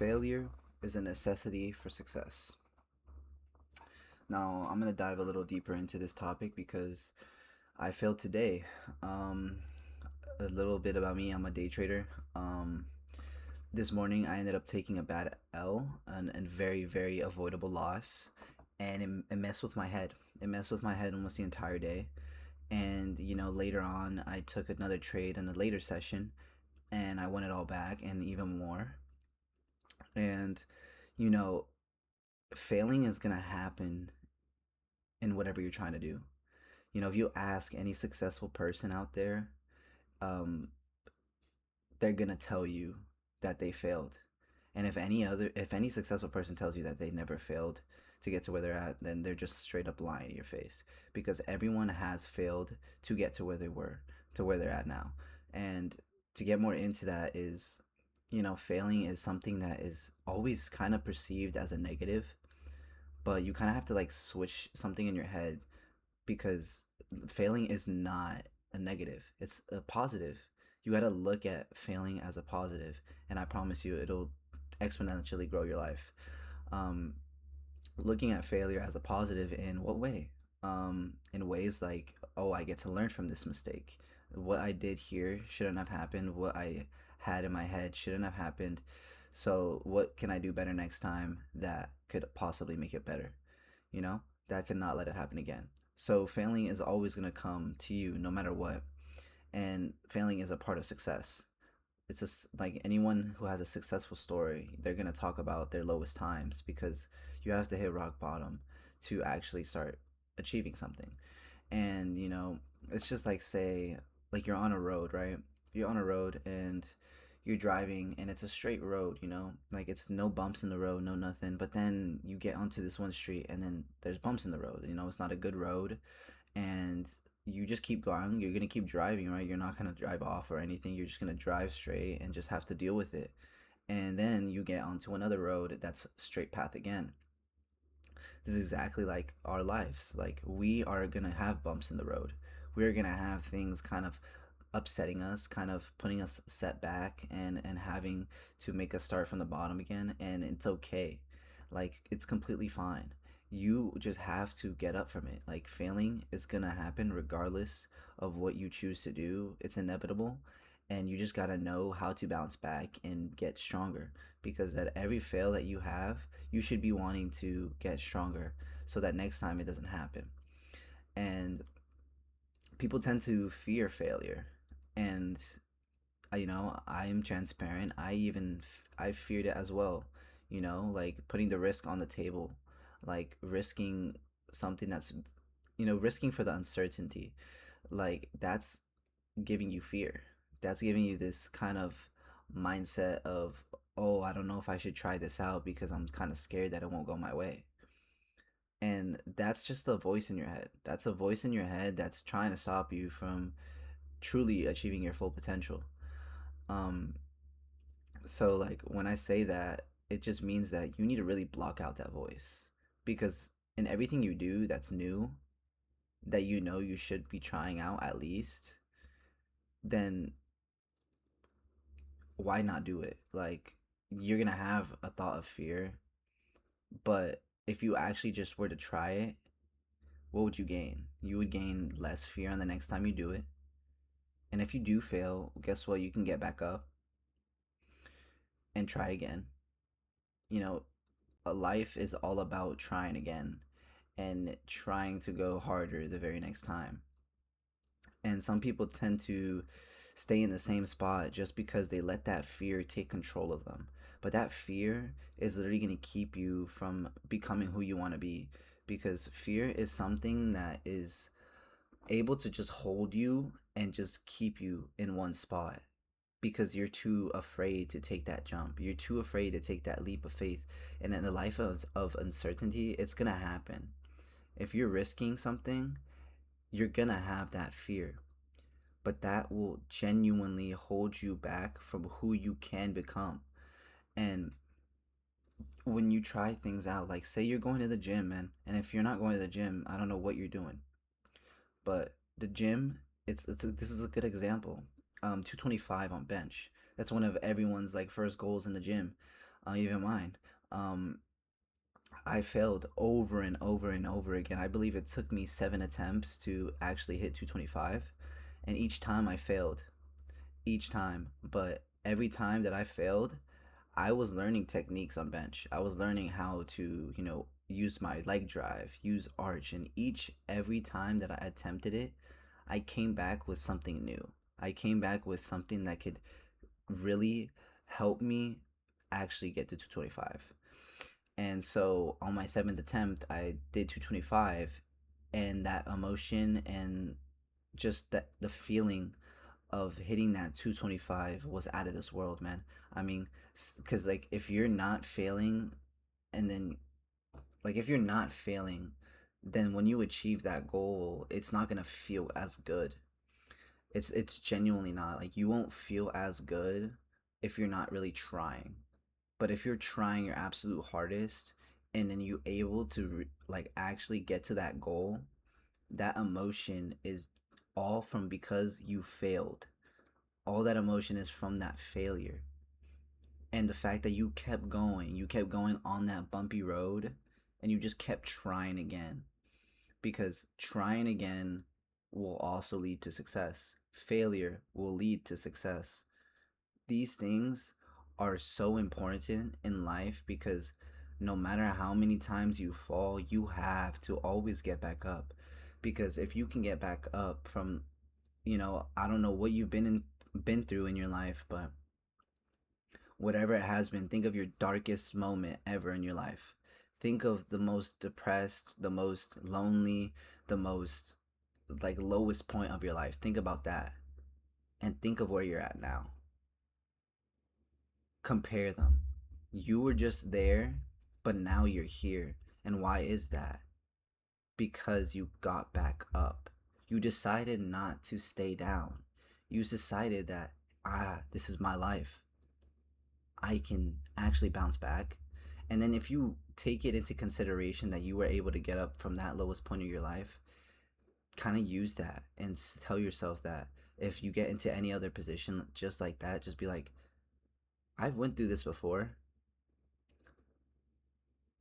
Failure is a necessity for success. Now, I'm going to dive a little deeper into this topic because I failed today. Um, a little bit about me, I'm a day trader. This morning, I ended up taking a bad L and very, very avoidable loss, and it messed with my head. It messed with my head almost the entire day. And, later on, I took another trade in a later session and I won it all back and even more. And, you know, failing is going to happen in whatever you're trying to do. If you ask any successful person out there, um, they're gonna tell you that they failed. And if any successful person tells you that they never failed to get to where they're at, then they're just straight up lying to your face. Because everyone has failed to get to where they were, to where they're at now. And to get more into that is, failing is something that is always kind of perceived as a negative, but you kind of have to like switch something in your head because failing is not a negative, it's a positive. You got to look at failing as a positive, and I promise you it'll exponentially grow your life. um, Looking at failure as a positive in what way? In ways like, oh, I get to learn from this mistake. What I did here shouldn't have happened. What I had in my head shouldn't have happened. So what can I do better next time that could possibly make it better? you know that could not let it happen again. So failing is always going to come to you no matter what, and failing is a part of success. It's just like anyone who has a successful story, they're going to talk about their lowest times because you have to hit rock bottom to actually start achieving something. And it's just like, say, like you're on a road, right? You're on a road and you're driving and it's a straight road, like it's no bumps in the road, no nothing. But then you get onto this one street and then there's bumps in the road. It's not a good road, and you just keep going. You're gonna keep driving, right? You're not gonna drive off or anything. You're just gonna drive straight and just have to deal with it. And then you get onto another road that's straight path again. This is exactly like our lives. Like, we are gonna have bumps in the road. We're gonna have things kind of upsetting us, kind of putting us set back, and having to make us start from the bottom again. And it's okay. Like, it's completely fine. You just have to get up from it. Like, failing is gonna happen regardless of what you choose to do. It's inevitable. And you just gotta know how to bounce back and get stronger, because at every fail that you have, you should be wanting to get stronger so that next time it doesn't happen. And people tend to fear failure. And I am transparent. I feared it as well. Like putting the risk on the table, like risking something that's, risking for the uncertainty. Like, that's giving you fear. That's giving you this kind of mindset of, oh, I don't know if I should try this out because I'm kind of scared that it won't go my way. And that's just a voice in your head. That's a voice in your head that's trying to stop you from truly achieving your full potential. Um, so, like, when I say that, it just means that you need to really block out that voice, because in everything you do that's new, that you should be trying out at least, then why not do it? Like, you're gonna have a thought of fear, but if you actually just were to try it, what would you gain? You would gain less fear on the next time you do it. And if you do fail, guess what? You can get back up and try again. You know, a life is all about trying again and trying to go harder the very next time. And some people tend to stay in the same spot just because they let that fear take control of them. But that fear is literally going to keep you from becoming who you want to be, because fear is something that is able to just hold you and just keep you in one spot because you're too afraid to take that jump. You're too afraid to take that leap of faith. And in the life of uncertainty, it's going to happen. If you're risking something, you're going to have that fear, but that will genuinely hold you back from who you can become. And when you try things out, like say you're going to the gym, man, and if you're not going to the gym, I don't know what you're doing. But the gym, this is a good example. 225 on bench. That's one of everyone's like first goals in the gym. even mine. Um, I failed over and over and over again. I believe it took me 7 attempts to actually hit 225, and each time I failed. Each time, but every time that I failed, I was learning techniques on bench. I was learning how to, use my leg drive, use arch, and every time that I attempted it, I came back with something new. I came back with something that could really help me actually get to 225. And so on my seventh attempt, I did 225, and that emotion and just the feeling of hitting that 225 was out of this world, man. I mean, because like if you're not failing, and then like if you're not failing, then when you achieve that goal, it's not gonna feel as good. It's genuinely not. Like you won't feel as good if you're not really trying. But if you're trying your absolute hardest, and then you able to like actually get to that goal, that emotion is all from because you failed. All that emotion is from that failure. And the fact that you kept going on that bumpy road, and you just kept trying again. Because trying again will also lead to success. Failure will lead to success. These things are so important in life because no matter how many times you fall, you have to always get back up. Because if you can get back up from, I don't know what you've been through in your life, but whatever it has been, think of your darkest moment ever in your life. Think of the most depressed, the most lonely, the most like lowest point of your life. Think about that and think of where you're at now. Compare them. You were just there, but now you're here. And why is that? Because you got back up. You decided not to stay down. You decided that, this is my life. I can actually bounce back. And then if you take it into consideration that you were able to get up from that lowest point of your life, kind of use that and tell yourself that if you get into any other position just like that, just be like, I've went through this before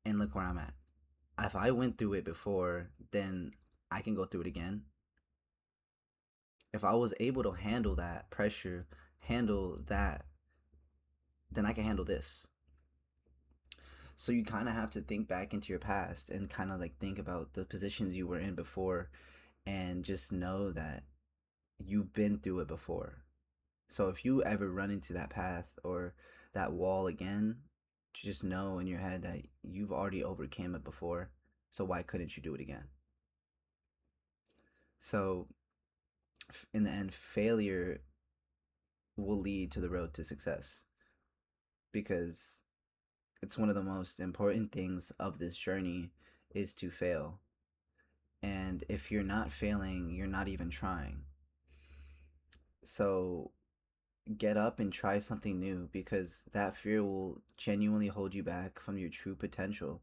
and look where I'm at. If I went through it before, then I can go through it again. If I was able to handle that pressure, handle that, then I can handle this. So you kind of have to think back into your past and kind of like think about the positions you were in before, and just know that you've been through it before. So if you ever run into that path or that wall again, just know in your head that you've already overcame it before. So why couldn't you do it again? So in the end, failure will lead to the road to success, because it's one of the most important things of this journey is to fail. And if you're not failing, you're not even trying. So get up and try something new, because that fear will genuinely hold you back from your true potential.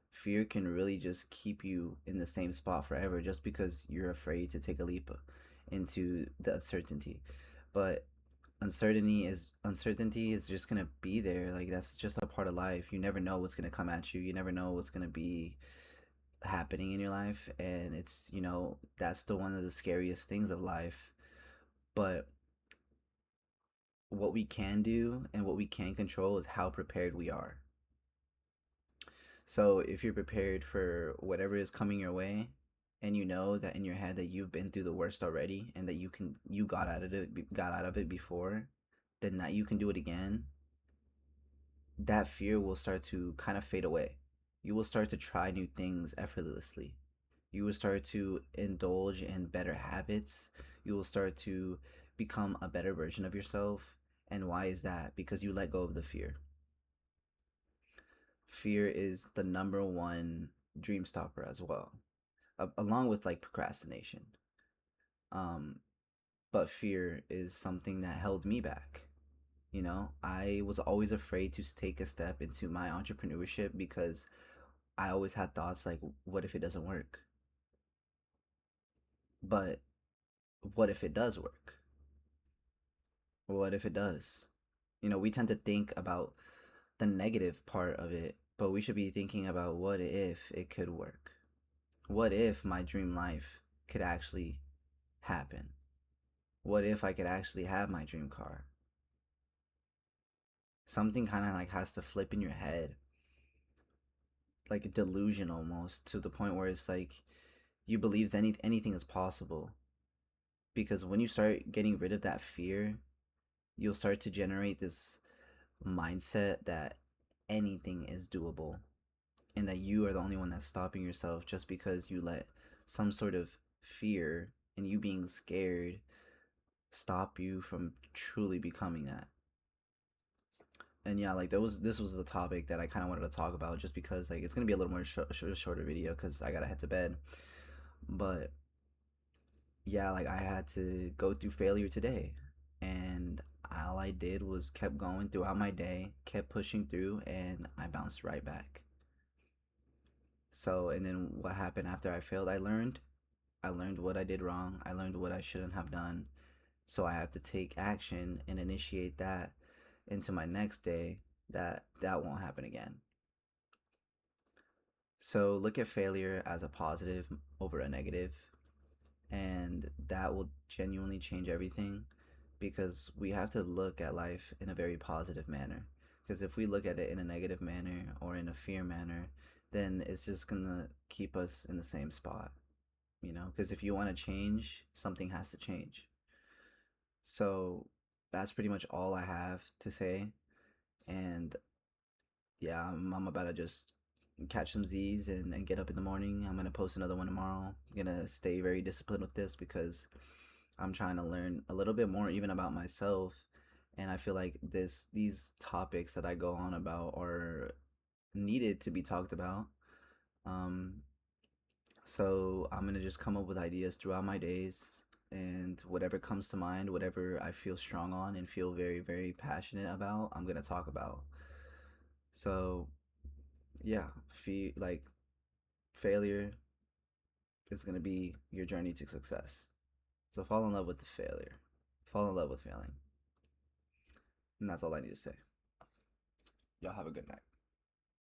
Fear can really just keep you in the same spot forever just because you're afraid to take a leap into the uncertainty. But uncertainty is just gonna be there. Like that's just a part of life. You never know what's gonna come at you. You never know what's gonna be happening in your life, and it's that's the one of the scariest things of life. But what we can do and what we can control is how prepared we are. So if you're prepared for whatever is coming your way, and you know that in your head that you've been through the worst already, and that you got out of it before, then that you can do it again, that fear will start to kind of fade away. You will start to try new things effortlessly. You will start to indulge in better habits. You will start to become a better version of yourself. And why is that? Because you let go of the fear. Fear is the number one dream stopper as well, along with like procrastination. Um, but fear is something that held me back. I was always afraid to take a step into my entrepreneurship because I always had thoughts like, what if it doesn't work? But what if it does work? What if it does? We tend to think about the negative part of it, but we should be thinking about what if it could work? What if my dream life could actually happen? What if I could actually have my dream car? Something kind of like has to flip in your head, like a delusion almost, to the point where it's like you believe anything is possible. Because when you start getting rid of that fear, you'll start to generate this mindset that anything is doable, and that you are the only one that's stopping yourself just because you let some sort of fear and you being scared stop you from truly becoming that. And yeah, like this was the topic that I kind of wanted to talk about, just because like it's gonna be a little more shorter video because I gotta head to bed. But yeah, like I had to go through failure today, and all I did was kept going throughout my day, kept pushing through, and I bounced right back. So, and then what happened after I failed? I learned what I did wrong. I learned what I shouldn't have done. So I have to take action and initiate that into my next day, that won't happen again. So look at failure as a positive over a negative, and that will genuinely change everything, because we have to look at life in a very positive manner. Because if we look at it in a negative manner or in a fear manner, then it's just gonna keep us in the same spot, you know? Because if you want to change, something has to change. So that's pretty much all I have to say. And yeah, I'm about to just catch some Z's and get up in the morning. I'm gonna post another one tomorrow. I'm gonna stay very disciplined with this because I'm trying to learn a little bit more even about myself. And I feel like these topics that I go on about are needed to be talked about. Um, so I'm gonna just come up with ideas throughout my days, and whatever comes to mind, whatever I feel strong on and feel very, very passionate about, I'm gonna talk about. So yeah, failure is gonna be your journey to success. So fall in love with the failure. Fall in love with failing. And that's all I need to say. Y'all have a good night.